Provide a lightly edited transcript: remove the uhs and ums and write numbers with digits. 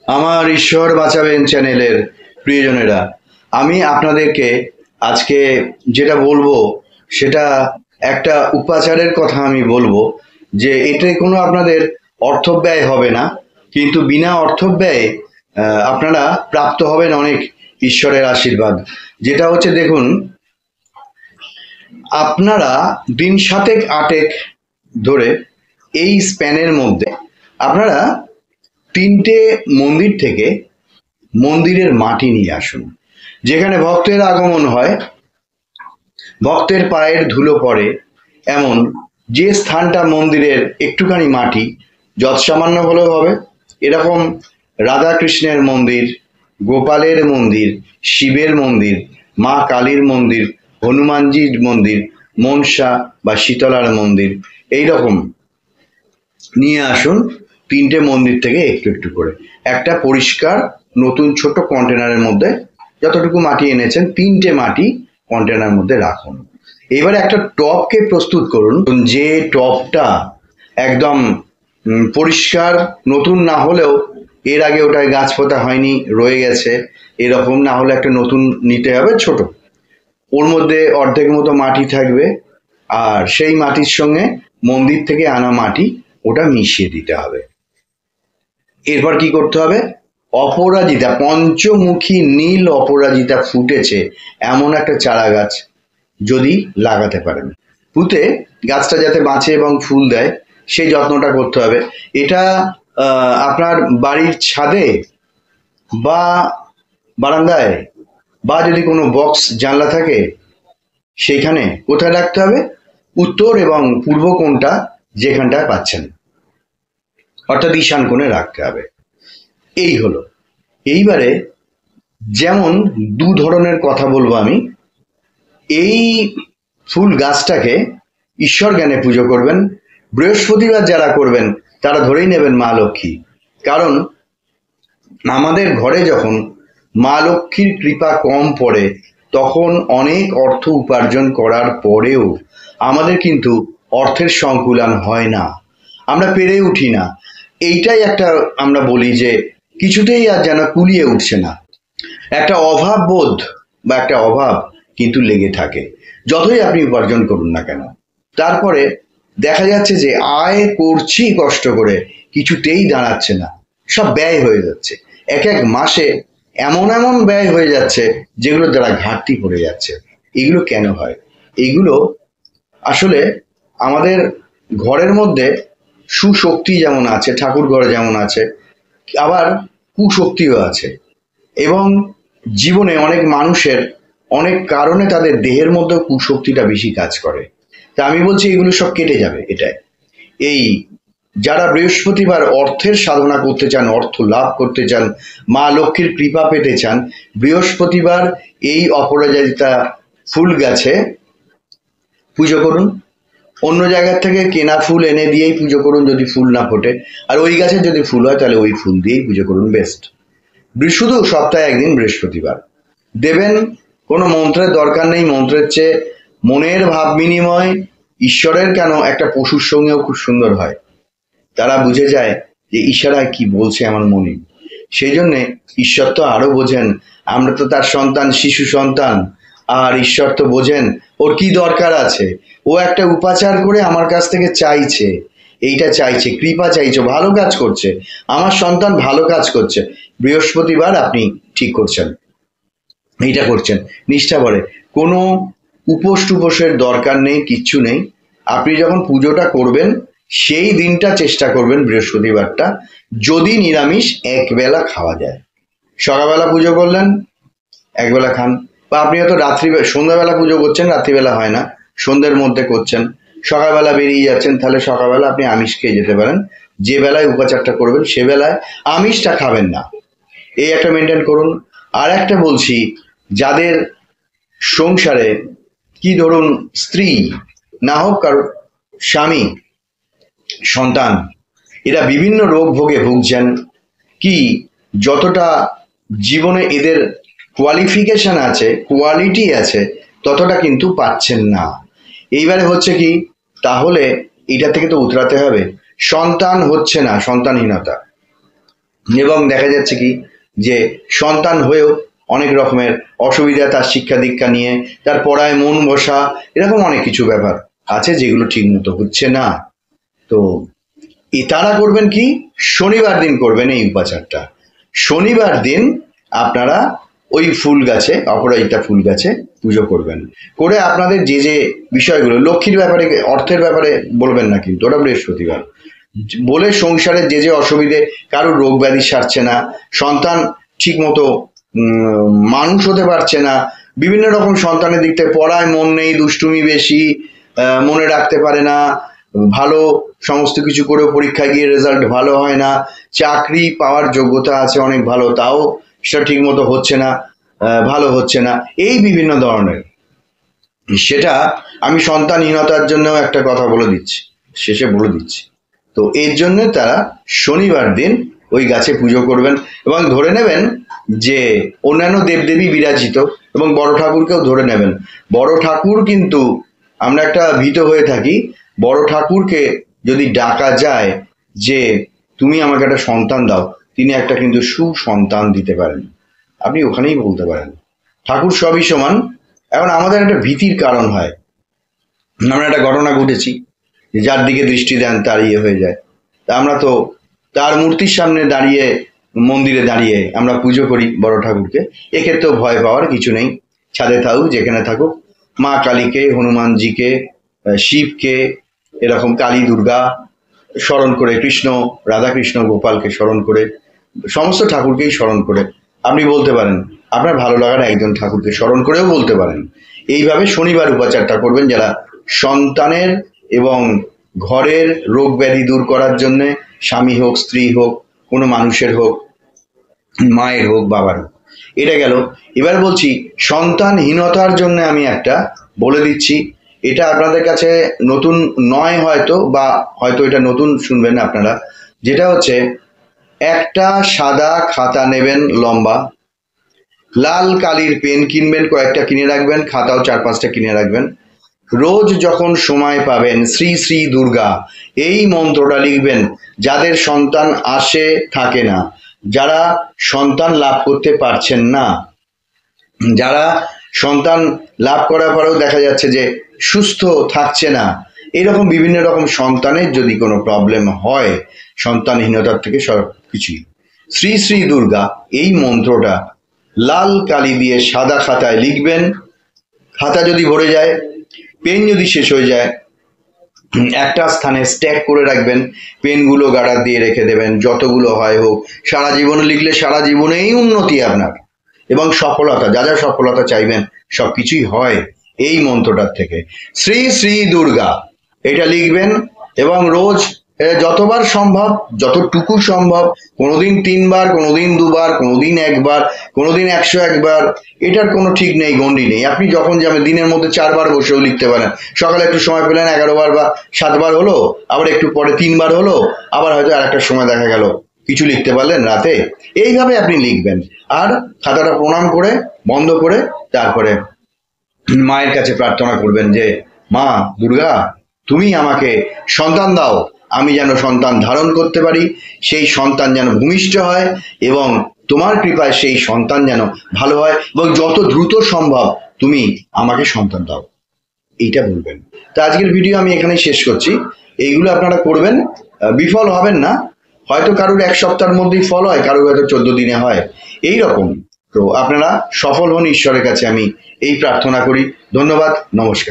আমার ঈশ্বর বাঁচাবেন চ্যানেলের প্রিয়জনেরা, আমি আপনাদেরকে আজকে যেটা বলবো সেটা একটা উপাচারের কথা আমি বলবো, যে এতে কোনো আপনাদের অর্থব্যয় হবে না, কিন্তু বিনা অর্থব্যয়ে আপনারা প্রাপ্ত হবেন অনেক ঈশ্বরের আশীর্বাদ। যেটা হচ্ছে, দেখুন, আপনারা দিন সাতেক আটেক ধরে এই স্প্যানের মধ্যে আপনারা তিনটে মন্দির থেকে মন্দিরের মাটি নিয়ে আসুন। যেখানে ভক্তের আগমন হয়, ভক্তের পায়ের ধুলো পড়ে, এমন যে স্থানটা মন্দিরের একটুখানি মাটি যৎসামান্য হলেও হবে। এরকম রাধাকৃষ্ণের মন্দির, গোপালের মন্দির, শিবের মন্দির, মা কালীর মন্দির, হনুমানজির মন্দির, মনসা বা শীতলার মন্দির, এই রকম নিয়ে আসুন। তিনটে মন্দির থেকে একটু একটু করে একটা পরিষ্কার নতুন ছোট কন্টেনারের মধ্যে যতটুকু মাটি এনেছেন, তিনটে মাটি কন্টেনারের মধ্যে রাখুন। এবারে একটা টবকে প্রস্তুত করুন, যে টবটা একদম পরিষ্কার, নতুন না হলেও এর আগে ওটায় গাছ পোতা হয়নি, রয়ে গেছে, এরকম না হলে একটা নতুন নিতে হবে ছোট। ওর মধ্যে অর্ধেক মতো মাটি থাকবে, আর সেই মাটির সঙ্গে মন্দির থেকে আনা মাটি ওটা মিশিয়ে দিতে হবে। এরপর কি করতে হবে, অপরাজিতা, পঞ্চমুখী নীল অপরাজিতা ফুটেছে এমন একটা চারা গাছ যদি লাগাতে পারেন, পুঁতে গাছটা যাতে বাঁচে এবং ফুল দেয় সেই যত্নটা করতে হবে। এটা আপনার বাড়ির ছাদে বা বারান্দায়, বা যদি কোনো বক্স জানলা থাকে সেইখানে কোথায় রাখতে হবে, উত্তর এবং পূর্ব কোণটা যেখানটায় পাচ্ছেন, অর্থাৎ ঈশান কোণে রাখতে হবে। এই হলো। এইবারে যেমন দু ধরনের কথা বলবো আমি। এই ফুল গাছটাকে ঈশ্বর জ্ঞানে পুজো করবেন। বৃহস্পতিবার যারা করবেন তারা ধরেই নেবেন মা লক্ষ্মী, কারণ আমাদের ঘরে যখন মা লক্ষ্মীর কৃপা কম পড়ে তখন অনেক অর্থ উপার্জন করার পরেও আমাদের কিন্তু অর্থের সংকুলান হয় না, আমরা পেরে উঠি না। এইটাই একটা আমরা বলি যে কিছুতেই আর যেন কুলিয়ে উঠছে না, একটা অভাব বোধ বা একটা অভাব কিন্তু লেগে থাকে যতই আপনি উপার্জন করুন না কেন। তারপরে দেখা যাচ্ছে যে আয় করছি কষ্ট করে, কিছুতেই দাঁড়াচ্ছে না, সব ব্যয় হয়ে যাচ্ছে। এক এক মাসে এমন এমন ব্যয় হয়ে যাচ্ছে যেগুলো দ্বারা ঘাটতি পড়ে যাচ্ছে। এগুলো কেন হয়? এগুলো আসলে আমাদের ঘরের মধ্যে সুশক্তি যেমন আছে, ঠাকুর ঘরে যেমন আছে, আবার কুশক্তিও আছে। এবং জীবনে অনেক মানুষের অনেক কারণে তাদের দেহের মধ্যে কুশক্তিটা বেশি কাজ করে। তা আমি বলছি এগুলো সব কেটে যাবে। এটাই এই যারা বৃহস্পতিবার অর্থের সাধনা করতে চান, অর্থ লাভ করতে চান, মা লক্ষ্মীর কৃপা পেতে চান, বৃহস্পতিবার এই অপরাজিতা ফুল গাছে পুজো করুন। অন্য জায়গার থেকে কেনা ফুল এনে দিয়েই পুজো করুন যদি ফুল না ফোটে, আর ওই গাছে যদি ফুল হয় তাহলে ওই ফুল দিয়েই পুজো করুন, বেস্ট। শুধু সপ্তাহে একদিন বৃহস্পতিবার দেবেন। কোনো মন্ত্রের দরকার নেই, মন্ত্রের চেয়ে মনের ভাব বিনিময় ঈশ্বরের কেন একটা পশুর সঙ্গেও খুব সুন্দর হয়, তারা বুঝে যায় যে ইশারায় কি বলছে আমার মনে। সেই জন্যে ঈশ্বর তো আরো বোঝেন, আমরা তো তার সন্তান, শিশু সন্তান, আর ঈশ্বর তো বোঝেন ওর কি দরকার আছে। ও একটা উপাচার করে আমার কাছ থেকে চাইছে, এইটা চাইছে, কৃপা চাইছে, ভালো কাজ করছে, আমার সন্তান ভালো কাজ করছে। বৃহস্পতিবার আপনি ঠিক করছেন, এইটা করছেন নিষ্ঠা ভরে, কোনো উপোস টুপোসের দরকার নেই, কিচ্ছু নেই। আপনি যখন পুজোটা করবেন সেই দিনটা চেষ্টা করবেন বৃহস্পতিবারটা যদি নিরামিষ একবেলা খাওয়া যায়। সকালবেলা পুজো করলেন, একবেলা খান, বা আপনি হয়তো সন্ধ্যাবেলা পুজো করছেন, রাত্রিবেলা হয় না, সন্ধ্যের মধ্যে করছেন, সকালবেলা বেরিয়ে যাচ্ছেন, তাহলে সকালবেলা আপনি আমিষ খেয়ে যেতে পারেন। যে বেলায় উপাচারটা করবেন সে বেলায় আমিষটা খাবেন না, এই একটা মেনটেন করুন। আর একটা বলছি, যাদের সংসারে কি ধরুন স্ত্রী না হোক কারো স্বামী, সন্তান, এরা বিভিন্ন রোগ ভোগে ভুগছেন, কি যতটা জীবনে এদের কোয়ালিফিকেশন আছে, কোয়ালিটি আছে, ততটা কিন্তু পাচ্ছেন না। এইবারে হচ্ছে কি, তাহলে এটা থেকে তো উতরাতে হবে। সন্তান হচ্ছে না, সন্তানহীনতা, এবং দেখা যাচ্ছে কি যে সন্তান হয়েও অনেক রকমের অসুবিধা, তার শিক্ষা দীক্ষা নিয়ে, তার পড়ায় মন বসা, এরকম অনেক কিছু ব্যাপার আছে যেগুলো ঠিক মতো হচ্ছে না। তো তারা করবেন কি, শনিবার দিন করবেন এই উপাচারটা। শনিবার দিন আপনারা ওই ফুল গাছে, অপরাজিতা ফুল গাছে পুজো করবেন। করে আপনাদের যে যে বিষয়গুলো, লক্ষ্মীর ব্যাপারে, অর্থের ব্যাপারে বলবেন না, কিন্তু ওটা বৃহস্পতিবার বলে, সংসারের যে যে অসুবিধে, কারোর রোগ ব্যাধি সারছে না, সন্তান ঠিক মতো মানুষ হতে পারছে না, বিভিন্ন রকম সন্তানের দিক থেকে পড়ায় মন নেই, দুষ্টুমি বেশি, মনে রাখতে পারে না, ভালো সমস্ত কিছু করেও পরীক্ষায় গিয়ে রেজাল্ট ভালো হয় না, চাকরি পাওয়ার যোগ্যতা আছে অনেক ভালো, তাও সেটা ঠিক মতো হচ্ছে না, ভালো হচ্ছে না, এই বিভিন্ন ধরনের। সেটা আমি সন্তানহীনতার জন্য একটা কথা বলে দিচ্ছি, শেষে বলে দিচ্ছি। তো এর জন্য তারা শনিবার দিন ওই গাছে পুজো করবেন, এবং ধরে নেবেন যে অন্যান্য দেবদেবী বিরাজিত, এবং বড় ঠাকুরকেও ধরে নেবেন। বড় ঠাকুর কিন্তু, আমরা একটা ভীত হয়ে থাকি, বড় ঠাকুরকে যদি ডাকা যায় যে তুমি আমাকে একটা সন্তান দাও, তিনি একটা কিন্তু সুসন্তান দিতে পারেন, আপনি ওখানেই বলতে পারেন ঠাকুর সবই সমান। এখন আমাদের একটা ভীতির কারণ হয়, আমরা একটা ঘটনা ঘটেছি, যার দিকে দৃষ্টি দেন তার ইয়ে হয়ে যায়। তা আমরা তো তার মূর্তির সামনে দাঁড়িয়ে, মন্দিরে দাঁড়িয়ে আমরা পুজো করি বড় ঠাকুরকে। এক্ষেত্রেও ভয় পাওয়ার কিছু নেই, ছাদে থাকুক যেখানে থাকুক, মা কালীকে, হনুমানজিকে, শিবকে, এরকম কালী দুর্গা স্মরণ করে, কৃষ্ণ, রাধাকৃষ্ণ, গোপালকে স্মরণ করে, সমস্ত ঠাকুরকেই স্মরণ করে আপনি বলতে পারেন, আপনার ভালো লাগার একজন ঠাকুরকে স্মরণ করেও বলতে পারেন। এইভাবে শনিবার উপাচারটা করবেন, যারা সন্তানের এবং ঘরের রোগ ব্যাধি দূর করার জন্যে, স্বামী হোক, স্ত্রী হোক, কোনো মানুষের হোক, মায়ের হোক, বাবার হোক। এটা গেল। এবার বলছি সন্তানহীনতার জন্য আমি একটা বলে দিচ্ছি, এটা আপনাদের কাছে নতুন নয় হয়তো, বা হয়তো এটা নতুন শুনবেন আপনারা। যেটা হচ্ছে, একটা সাদা খাতা নেবেন লম্বা, লাল কালির পেন কিনবেন, কয়েকটা কিনে রাখবেন, খাতাও 4-5টা কিনে রাখবেন। রোজ যখন সময় পাবেন শ্রী শ্রী দুর্গা এই মন্ত্রটা লিখবেন। যাদের সন্তান আসে থাকে না, যারা সন্তান লাভ করতে পারছেন না, যারা সন্তান লাভ করার পরেও দেখা যাচ্ছে যে সুস্থ থাকছে না, এরকম বিভিন্ন রকম সন্তানের যদি কোনো প্রবলেম হয়, সন্তানহীনতার থেকে সব কিছুই, শ্রী শ্রী দুর্গা এই মন্ত্রটা লাল কালি দিয়ে সাদা খাতায় লিখবেন। খাতা যদি ভরে যায়, পেন যদি শেষ হয়ে যায়, একটা স্থানে স্ট্যাক করে রাখবেন, পেনগুলো গাড়া দিয়ে রেখে দেবেন, যতগুলো হয় হোক। সারা জীবনে লিখলে সারা জীবনেই উন্নতি আপনার, এবং সফলতা, যা যা সফলতা চাইবেন সব কিছুই হয় এই মন্ত্রটার থেকে। শ্রী শ্রী দুর্গা এটা লিখবেন, এবং রোজ যতবার সম্ভব, যতটুকু সম্ভব, কোনোদিন 3বার, কোনোদিন 2বার, কোনোদিন 1বার, কোনোদিন 101 বার, এটার কোনো ঠিক নেই, গন্ডি নেই। আপনি যখন যাবেন, দিনের মধ্যে 4বার বসেও লিখতে পারেন। সকালে একটু সময় পেলেন, 11বার বা 7বার হলো, আবার একটু পরে 3বার হলো, আবার হয়তো আর একটা সময় দেখা গেল কিছু লিখতে পারলেন রাতে। এইভাবে আপনি লিখবেন, আর খাতাটা প্রণাম করে বন্ধ করে তারপরে মায়ের কাছে প্রার্থনা করবেন যে মা দুর্গা, তুমি আমাকে সন্তান দাও, আমি যেন সন্তান ধারণ করতে পারি, সেই সন্তান যেন ভূমিষ্ঠ হয়, এবং তোমার কৃপায় সেই সন্তান যেন ভালো হয়, এবং যত দ্রুত সম্ভব তুমি আমাকে সন্তান দাও, এইটা বলবেন। তো আজকের ভিডিও আমি এখানে শেষ করছি। এইগুলো আপনারা করবেন, বিফল হবেন না। হয়তো কারোর 1 সপ্তাহের মধ্যেই ফল হয়, কারোর হয়তো 14 দিনে হয়, এই রকম। তো আপনারা সফল হন, ঈশ্বরের কাছে আমি এই প্রার্থনা করি। ধন্যবাদ, নমস্কার।